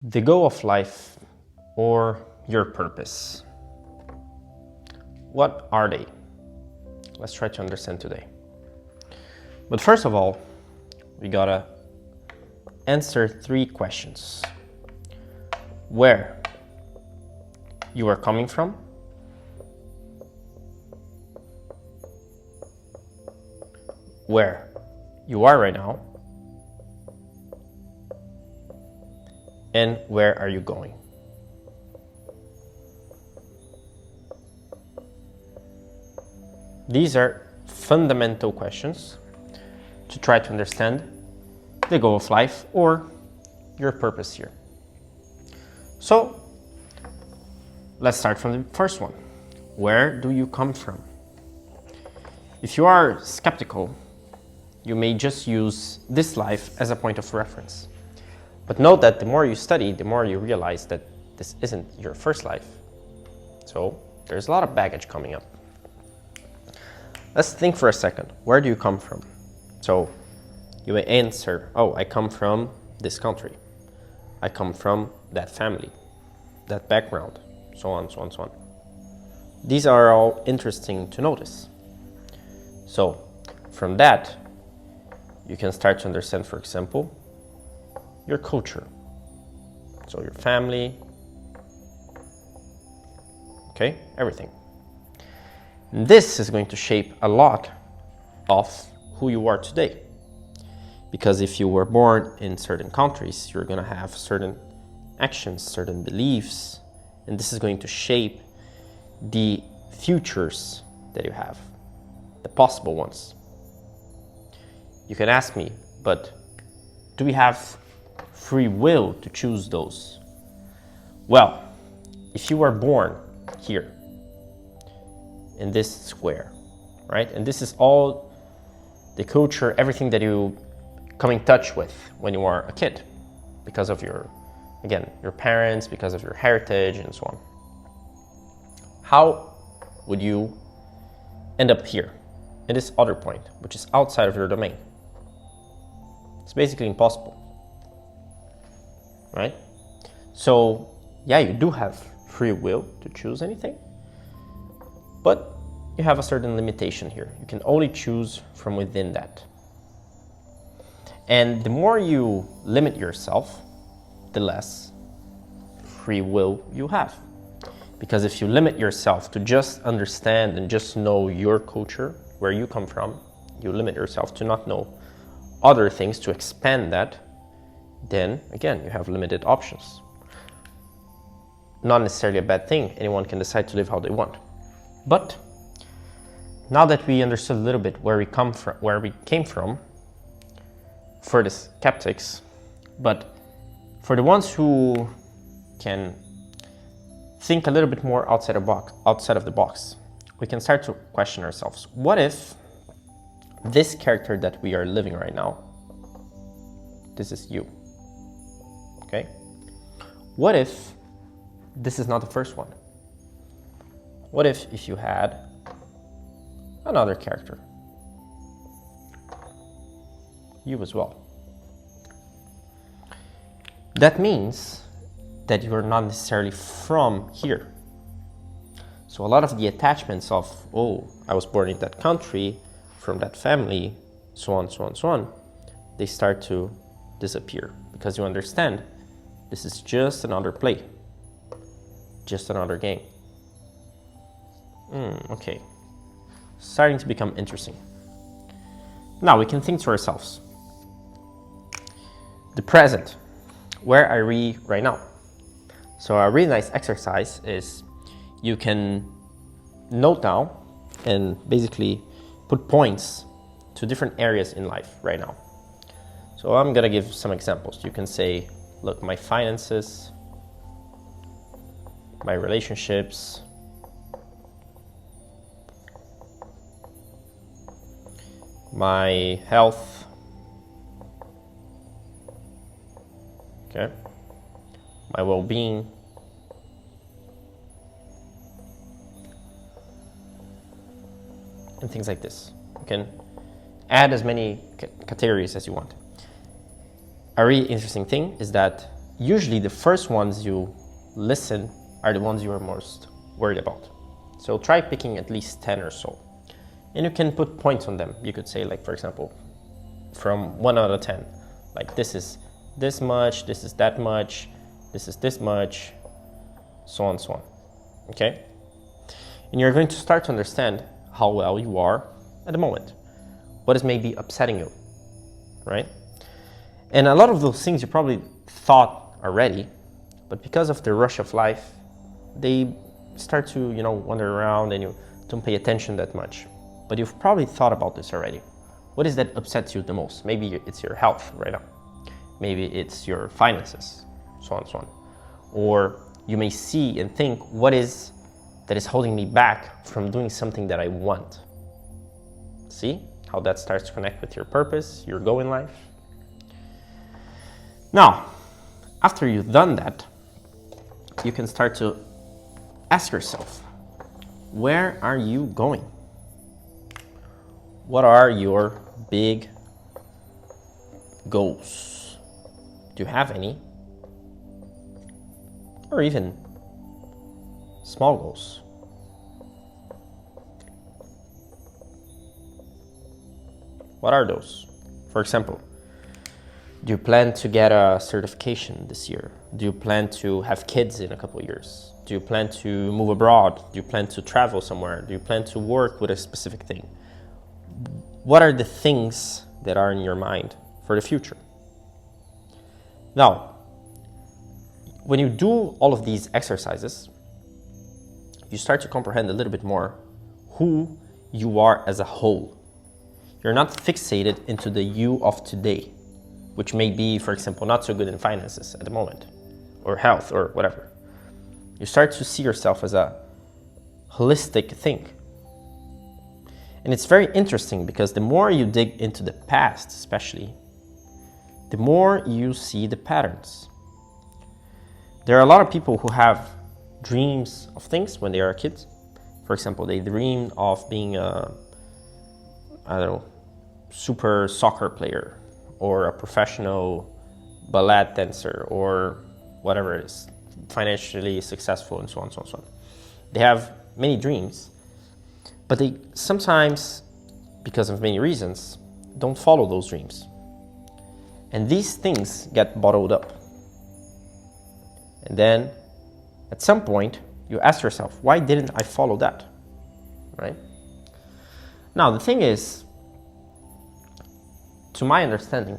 The goal of life or your purpose. What are they? Let's try to understand today. But first of all, we gotta answer 3 questions. Where you are coming from, where you are right now, and where are you going? These are fundamental questions to try to understand the goal of life or your purpose here. So let's start from the first one. Where do you come from? If you are skeptical, you may just use this life as a point of reference. But note that the more you study, the more you realize that this isn't your first life. So there's a lot of baggage coming up. Let's think for a second. Where do you come from? So you may answer, oh, I come from this country. I come from that family, that background, so on, so on, so on. These are all interesting to notice. So from that, you can start to understand, for example, your culture. So your family, okay, everything. And this is going to shape a lot of who you are today. Because if you were born in certain countries, you're going to have certain actions, certain beliefs, and this is going to shape the futures that you have, the possible ones. You can ask me, but do we have free will to choose those? Well, if you were born here, in this square, right? And this is all the culture, everything that you come in touch with when you are a kid, because of your, again, your parents, because of your heritage and so on. How would you end up here, in this other point, which is outside of your domain? It's basically impossible, right? So, yeah, you do have free will to choose anything, but you have a certain limitation here. You can only choose from within that. And the more you limit yourself, the less free will you have. Because if you limit yourself to just understand and just know your culture, where you come from, you limit yourself to not know other things, to expand that, then again, you have limited options. Not necessarily a bad thing. Anyone can decide to live how they want. But now that we understood a little bit where we came from, for the skeptics, but for the ones who can think a little bit more outside of the box, we can start to question ourselves. What if this character that we are living right now, this is you, okay? What if this is not the first one? What if you had another character? You as well. That means that you're not necessarily from here. So a lot of the attachments of, oh, I was born in that country, from that family, so on, so on, so on, they start to disappear because you understand this is just another play, just another game. Okay, starting to become interesting. Now we can think to ourselves, the present, where are we right now? So a really nice exercise is you can note down and basically put points to different areas in life right now. So I'm gonna give some examples. You can say, look, my finances, my relationships, my health, okay, my well-being, and things like this. You can add as many categories as you want. A really interesting thing is that usually the first ones you listen are the ones you are most worried about. So try picking at least 10 or so. And you can put points on them. You could say, like, for example, from 1 out of 10, like this is this much, this is that much, this is this much, so on and so on. Okay? And you're going to start to understand how well you are at the moment. What is maybe upsetting you, right? And a lot of those things you probably thought already, but because of the rush of life, they start to, wander around and you don't pay attention that much. But you've probably thought about this already. What is that upsets you the most? Maybe it's your health right now. Maybe it's your finances, so on and so on. Or you may see and think, what is that is holding me back from doing something that I want? See how that starts to connect with your purpose, your goal in life? Now, after you've done that, you can start to ask yourself, where are you going? What are your big goals? Do you have any? Or even small goals? What are those? For example, do you plan to get a certification this year? Do you plan to have kids in a couple of years? Do you plan to move abroad? Do you plan to travel somewhere? Do you plan to work with a specific thing? What are the things that are in your mind for the future? Now, when you do all of these exercises, you start to comprehend a little bit more who you are as a whole. You're not fixated into the you of today, which may be, for example, not so good in finances at the moment, or health, or whatever. You start to see yourself as a holistic thing. And it's very interesting because the more you dig into the past, especially, the more you see the patterns. There are a lot of people who have dreams of things when they are kids. For example, they dream of being a, super soccer player, or a professional ballet dancer, or whatever it is, financially successful, and so on, so on, so on. They have many dreams, but they sometimes, because of many reasons, don't follow those dreams. And these things get bottled up. And then, at some point, you ask yourself, why didn't I follow that? Right? Now, the thing is, to my understanding,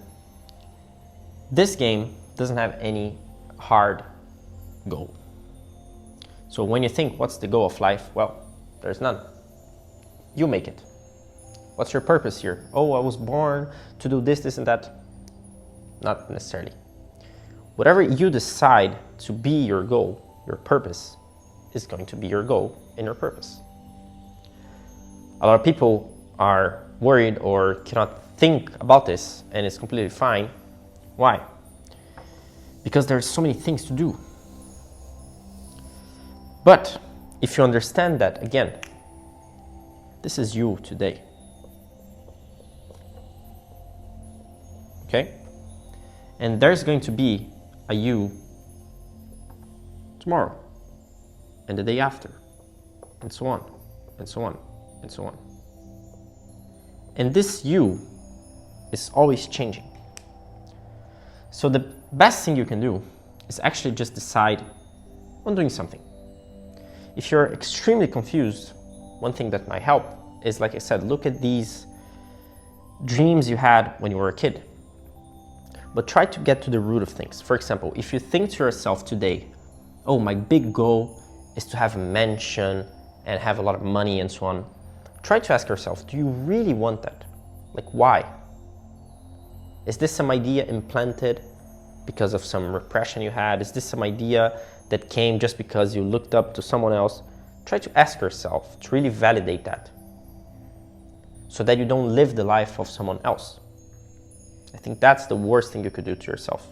this game doesn't have any hard goal. So when you think, what's the goal of life? Well, there's none. You make it. What's your purpose here? Oh, I was born to do this, this, and that. Not necessarily. Whatever you decide to be your goal, your purpose, is going to be your goal and your purpose. A lot of people are worried or cannot think about this, and it's completely fine. Why? Because there's so many things to do. But if you understand that, again, this is you today. Okay? And there's going to be a you tomorrow, and the day after, and so on, and so on, and so on. And this you is always changing. So the best thing you can do is actually just decide on doing something. If you're extremely confused, one thing that might help is, like I said, look at these dreams you had when you were a kid. But try to get to the root of things. For example, if you think to yourself today, oh, my big goal is to have a mansion and have a lot of money and so on, try to ask yourself, do you really want that? Like, why? Is this some idea implanted because of some repression you had? Is this some idea that came just because you looked up to someone else? Try to ask yourself to really validate that, so that you don't live the life of someone else. I think that's the worst thing you could do to yourself.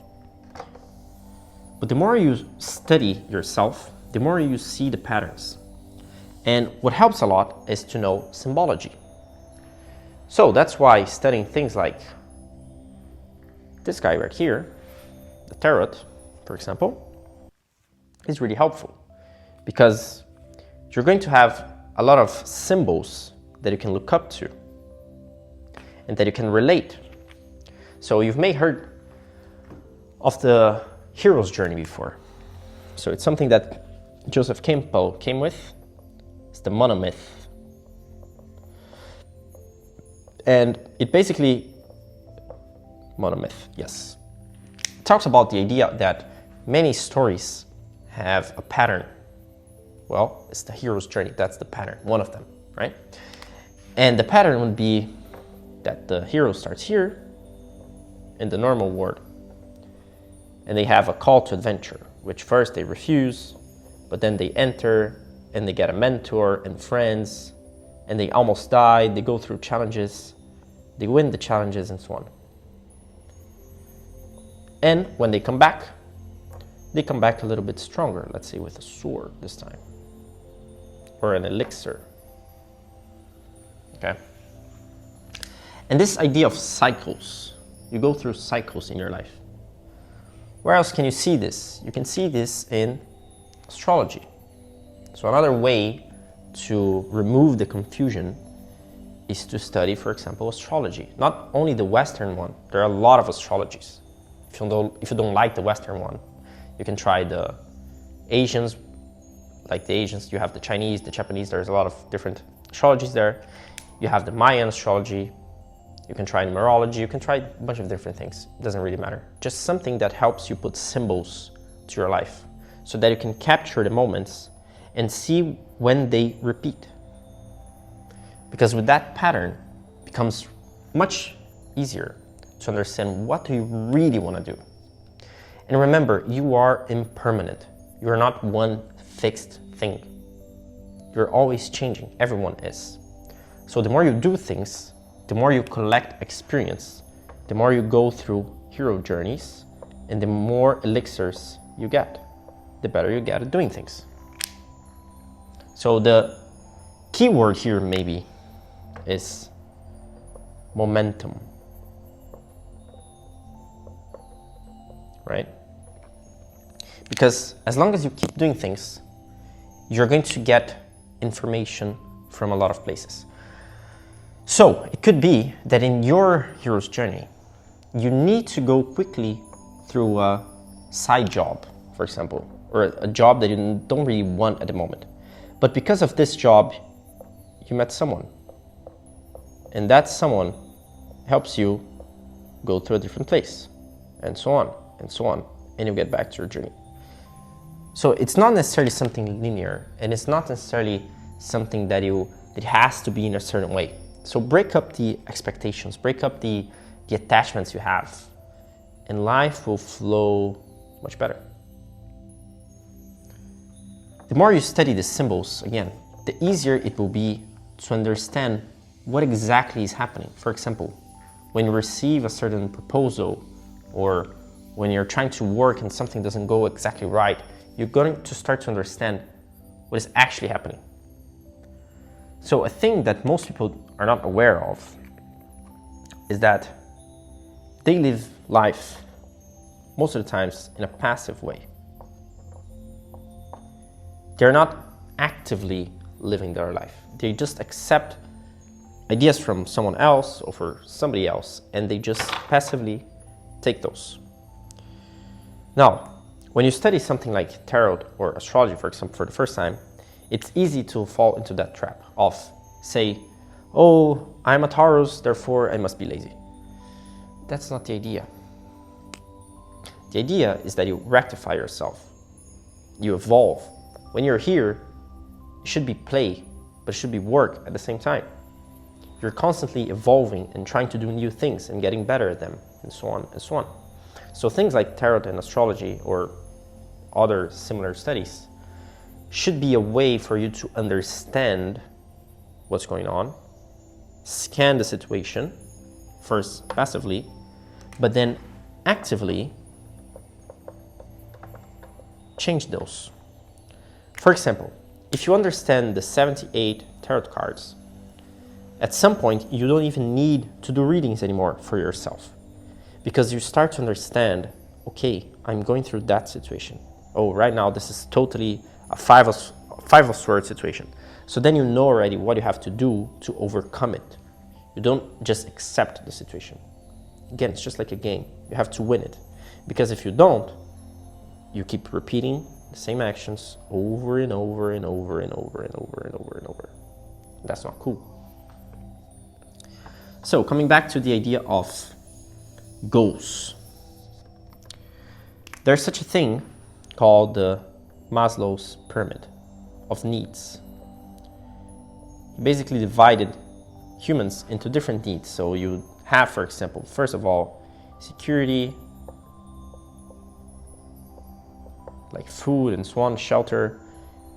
But the more you study yourself, the more you see the patterns. And what helps a lot is to know symbology. So that's why studying things like this guy right here, the tarot, for example, is really helpful because you're going to have a lot of symbols that you can look up to and that you can relate. So you may heard of the hero's journey before. So it's something that Joseph Campbell came with. It's the monomyth. And it basically, monomyth, yes, talks about the idea that many stories have a pattern. Well, it's the hero's journey, that's the pattern, one of them, right? And the pattern would be that the hero starts here in the normal world, and they have a call to adventure, which first they refuse, but then they enter and they get a mentor and friends, and they almost die, they go through challenges, they win the challenges and so on. And when they come back a little bit stronger, let's say with a sword this time, or an elixir, okay? And this idea of cycles, you go through cycles in your life. Where else can you see this? You can see this in astrology. So another way to remove the confusion is to study, for example, astrology. Not only the Western one, there are a lot of astrologies. If you don't like the Western one, you can try the Asians. Like the Asians, you have the Chinese, the Japanese, there's a lot of different astrologies there. You have the Mayan astrology. You can try numerology, you can try a bunch of different things. It doesn't really matter. Just something that helps you put symbols to your life so that you can capture the moments and see when they repeat. Because with that pattern, it becomes much easier to understand what do you really want to do. And remember, you are impermanent. You are not one fixed thing. You're always changing. Everyone is. So the more you do things, the more you collect experience, the more you go through hero journeys, and the more elixirs you get, the better you get at doing things. So the key word here maybe is momentum, right? Because as long as you keep doing things, you're going to get information from a lot of places. So it could be that in your hero's journey, you need to go quickly through a side job, for example, or a job that you don't really want at the moment. But because of this job, you met someone. And that someone helps you go to a different place, and so on, and so on, and you get back to your journey. So it's not necessarily something linear, and it's not necessarily something that it has to be in a certain way. So break up the expectations, break up the attachments you have, and life will flow much better. The more you study the symbols, again, the easier it will be to understand what exactly is happening. For example, when you receive a certain proposal, or when you're trying to work and something doesn't go exactly right, you're going to start to understand what is actually happening. So a thing that most people are not aware of is that they live life most of the times in a passive way. They're not actively living their life. They just accept ideas from someone else or for somebody else, and they just passively take those. Now, when you study something like tarot or astrology, for example, for the first time, it's easy to fall into that trap of say, oh, I'm a Taurus, therefore I must be lazy. That's not the idea. The idea is that you rectify yourself. You evolve. When you're here, it should be play, but it should be work at the same time. You're constantly evolving and trying to do new things and getting better at them, and so on and so on. So things like tarot and astrology or other similar studies should be a way for you to understand what's going on, scan the situation, first passively, but then actively change those. For example, if you understand the 78 tarot cards, at some point you don't even need to do readings anymore for yourself, because you start to understand okay, I'm going through that situation. Oh, right now this is totally a five of swords situation. So then you know already what you have to do to overcome it. You don't just accept the situation. Again, it's just like a game. You have to win it. Because if you don't, you keep repeating the same actions over and over and over and over and over and over and over. That's not cool. So coming back to the idea of goals. There's such a thing called the Maslow's pyramid of needs. He basically divided humans into different needs. So you have, for example, first of all, security, like food and so on, shelter.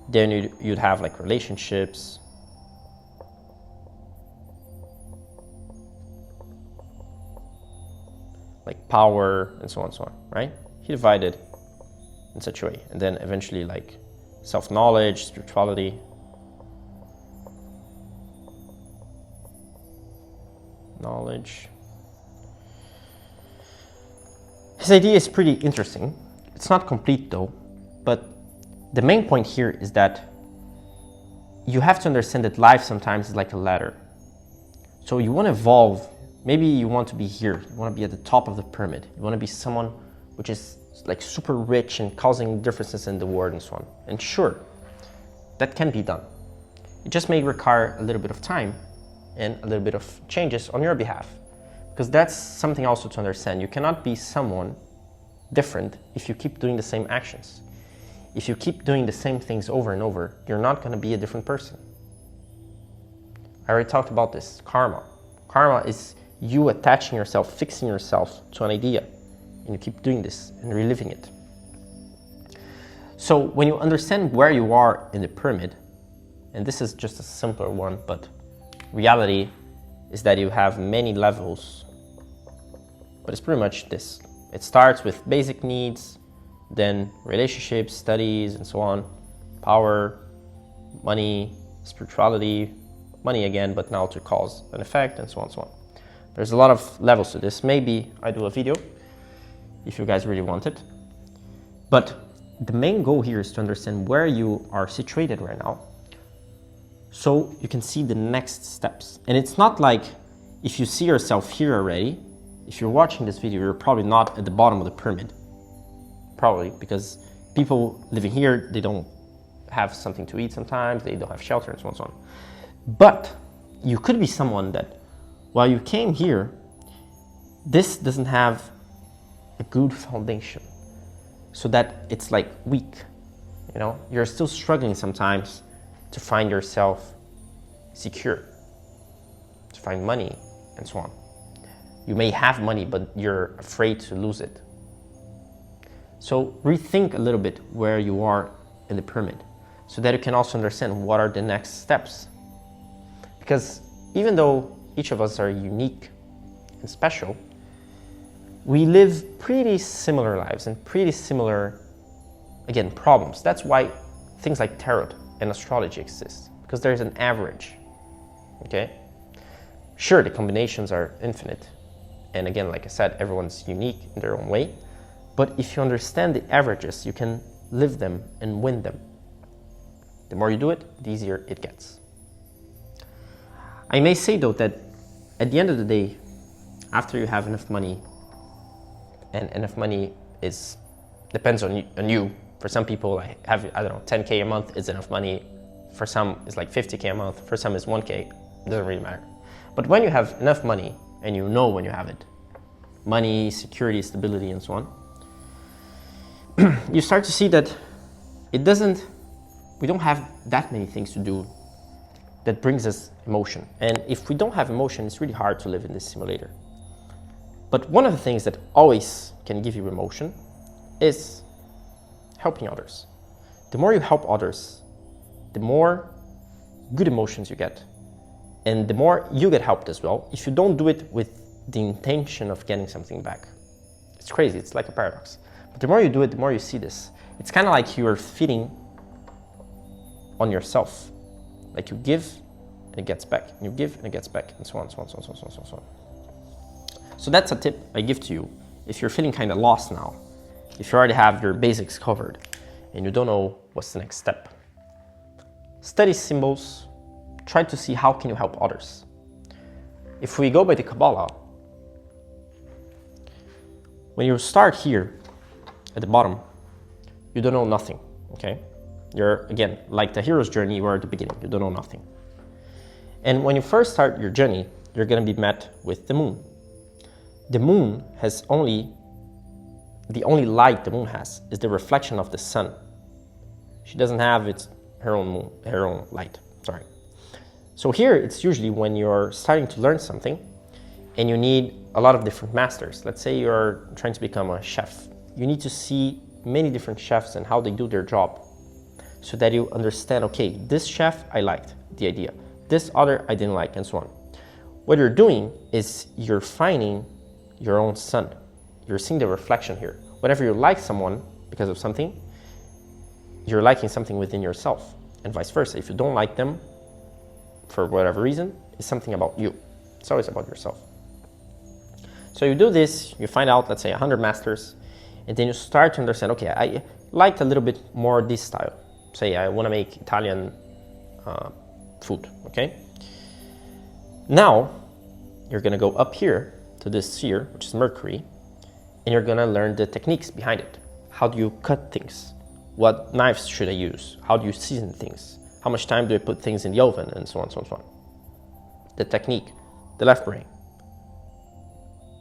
Then you'd have like relationships, like power and so on, right? He divided in such a way. And then eventually like self-knowledge, spirituality. Knowledge. His idea is pretty interesting. It's not complete though, but the main point here is that you have to understand that life sometimes is like a ladder. So you want to evolve. Maybe you want to be here. You want to be at the top of the pyramid. You want to be someone which is like super rich and causing differences in the world and so on. And sure, that can be done. It just may require a little bit of time and a little bit of changes on your behalf. Because that's something also to understand. You cannot be someone different if you keep doing the same actions. If you keep doing the same things over and over, you're not going to be a different person. I already talked about this, karma. Karma is you attaching yourself, fixing yourself to an idea, and you keep doing this and reliving it. So when you understand where you are in the pyramid, and this is just a simpler one, but reality is that you have many levels, but it's pretty much this. It starts with basic needs, then relationships, studies, and so on, power, money, spirituality, money again, but now to cause and effect, and so on and so on. There's a lot of levels to this. Maybe I do a video if you guys really want it. But the main goal here is to understand where you are situated right now, so you can see the next steps. And it's not like if you see yourself here already, if you're watching this video, you're probably not at the bottom of the pyramid. Probably because people living here, they don't have something to eat sometimes, they don't have shelter and so on and so on. But you could be someone that while you came here, this doesn't have a good foundation, so that it's like weak. You know, you're still struggling sometimes to find yourself secure, to find money and so on. You may have money, but you're afraid to lose it. So rethink a little bit where you are in the pyramid, so that you can also understand what are the next steps. Because even though each of us are unique and special, we live pretty similar lives and pretty similar, again, problems. That's why things like tarot and astrology exist, because there's an average, okay? Sure, the combinations are infinite. And again, like I said, everyone's unique in their own way. But if you understand the averages, you can live them and win them. The more you do it, the easier it gets. I may say though that at the end of the day, after you have enough money, and enough money depends on you. For some people, I don't know, 10K a month is enough money. For some, it's like 50K a month. For some, it's 1K. It doesn't really matter. But when you have enough money, and you know when you have it, money, security, stability, and so on, you start to see that we don't have that many things to do that brings us emotion. And if we don't have emotion, it's really hard to live in this simulator. But one of the things that always can give you emotion is helping others. The more you help others, the more good emotions you get. And the more you get helped as well, if you don't do it with the intention of getting something back. It's crazy, it's like a paradox. But the more you do it, the more you see this. It's kind of like you're feeding on yourself. Like you give and it gets back, and you give and it gets back, and so on, so on, so on, so on, so on, so on. So that's a tip I give to you if you're feeling kind of lost now if you already have your basics covered and you don't know what's the next step, study symbols, try to see how can you help others. If we go by the Kabbalah, when you start here at the bottom, you don't know nothing, okay? You're, again, like the hero's journey, you are at the beginning, you don't know nothing. And when you first start your journey, you're gonna be met with the moon. The moon has the only light the moon has is the reflection of the sun. She doesn't have her own light, sorry. So here, it's usually when you're starting to learn something and you need a lot of different masters. Let's say you're trying to become a chef. You need to see many different chefs and how they do their job so that you understand, okay, this chef, I liked the idea. This other, I didn't like, and so on. What you're doing is you're finding your own sun. You're seeing the reflection here. Whenever you like someone because of something, you're liking something within yourself, and vice versa. If you don't like them, for whatever reason, it's something about you. It's always about yourself. So you do this, you find out, let's say 100 masters, and then you start to understand, okay, I liked a little bit more this style. Say I want to make Italian food, okay? Now, you're gonna go up here to this sphere, which is Mercury, and you're gonna learn the techniques behind it. How do you cut things? What knives should I use? How do you season things? How much time do I put things in the oven, and so on, so on, so on. The technique, the left brain.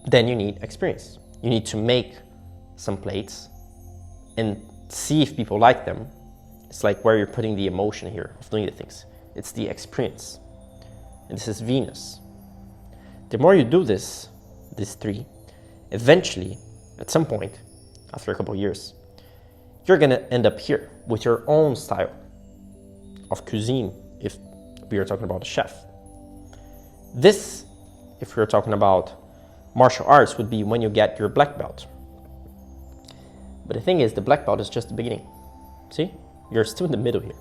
Then you need experience. You need to make some plates and see if people like them. It's like where you're putting the emotion here of doing the things. It's the experience. And this is Venus. The more you do this, these three, eventually, at some point, after a couple of years, you're gonna end up here with your own style of cuisine, if we are talking about a chef. This, if we're talking about martial arts, would be when you get your black belt. But the thing is, the black belt is just the beginning. See? You're still in the middle here.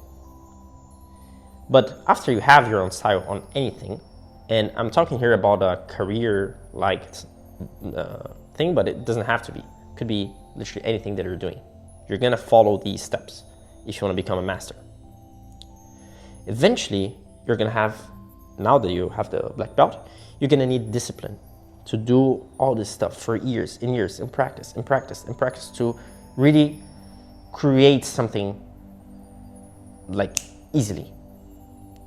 But after you have your own style on anything, and I'm talking here about a career-like thing, but it doesn't have to be. It could be literally anything that you're doing. You're gonna follow these steps if you wanna become a master. Eventually, you're gonna have, now that you have the black belt, you're gonna need discipline to do all this stuff for years and years, and practice and practice and practice to really create something like easily.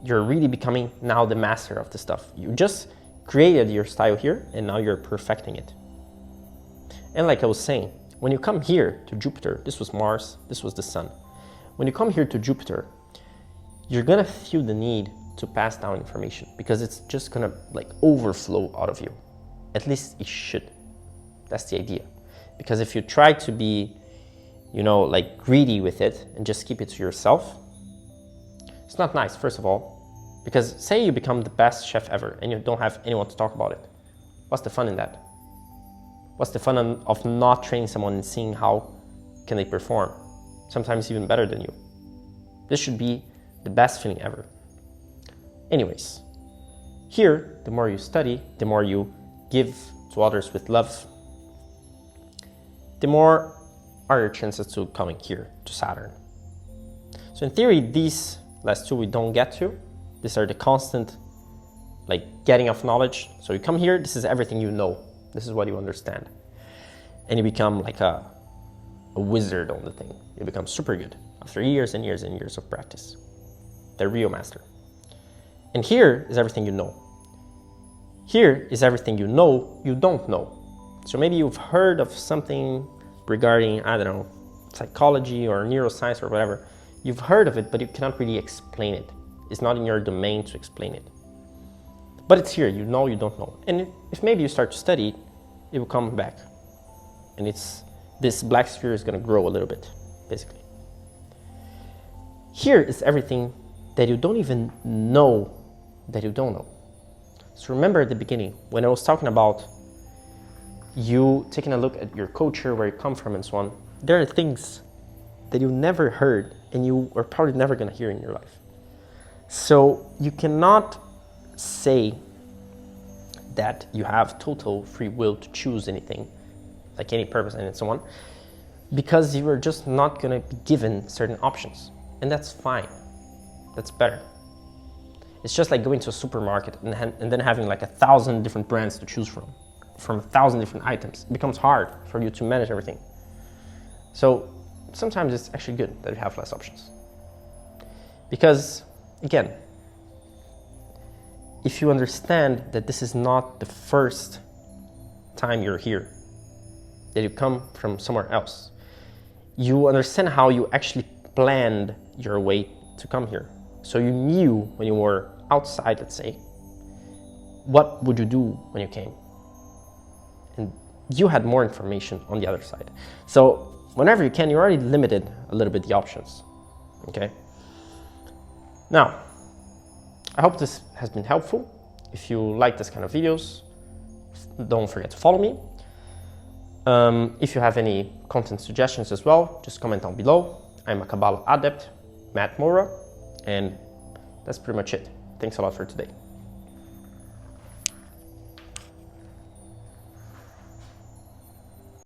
You're really becoming now the master of the stuff. You just created your style here and now you're perfecting it. And like I was saying, when you come here to Jupiter, this was Mars, this was the Sun. When you come here to Jupiter, you're gonna feel the need to pass down information because it's just gonna like overflow out of you. At least it should. That's the idea. Because if you try to be, you know, like greedy with it and just keep it to yourself, it's not nice, first of all, because say you become the best chef ever and you don't have anyone to talk about it. What's the fun in that? What's the fun of not training someone and seeing how can they perform? Sometimes even better than you. This should be the best feeling ever. Anyways, here, the more you study, the more you give to others with love, the more are your chances to coming here to Saturn. So in theory, these last two we don't get to. These are the constant, like getting of knowledge. So you come here, this is everything you know. This is what you understand. And you become like a wizard on the thing. You become super good after years and years and years of practice. The real master. And here is everything you know. Here is everything you know you don't know. So maybe you've heard of something regarding, I don't know, psychology or neuroscience or whatever. You've heard of it, but you cannot really explain it. It's not in your domain to explain it. But it's here, you know you don't know. And if maybe you start to study it, it will come back. And this black sphere is gonna grow a little bit, basically. Here is everything that you don't even know that you don't know. So remember at the beginning, when I was talking about you taking a look at your culture, where you come from and so on, there are things that you never heard and you are probably never gonna hear in your life. So you cannot say that you have total free will to choose anything, like any purpose and so on, because you are just not going to be given certain options. And that's fine. That's better. It's just like going to a supermarket and then having like 1,000 different brands to choose from 1,000 different items. It becomes hard for you to manage everything. So sometimes it's actually good that you have less options. Because, again, if you understand that this is not the first time you're here, that you come from somewhere else, you understand how you actually planned your way to come here. So you knew when you were outside, let's say, what would you do when you came? And you had more information on the other side. So whenever you can, you already limited a little bit the options, okay? Now, I hope this has been helpful. If you like this kind of videos, don't forget to follow me. If you have any content suggestions as well, just comment down below. I'm a Kabbalah adept, Matt Mora, and that's pretty much it. Thanks a lot for today.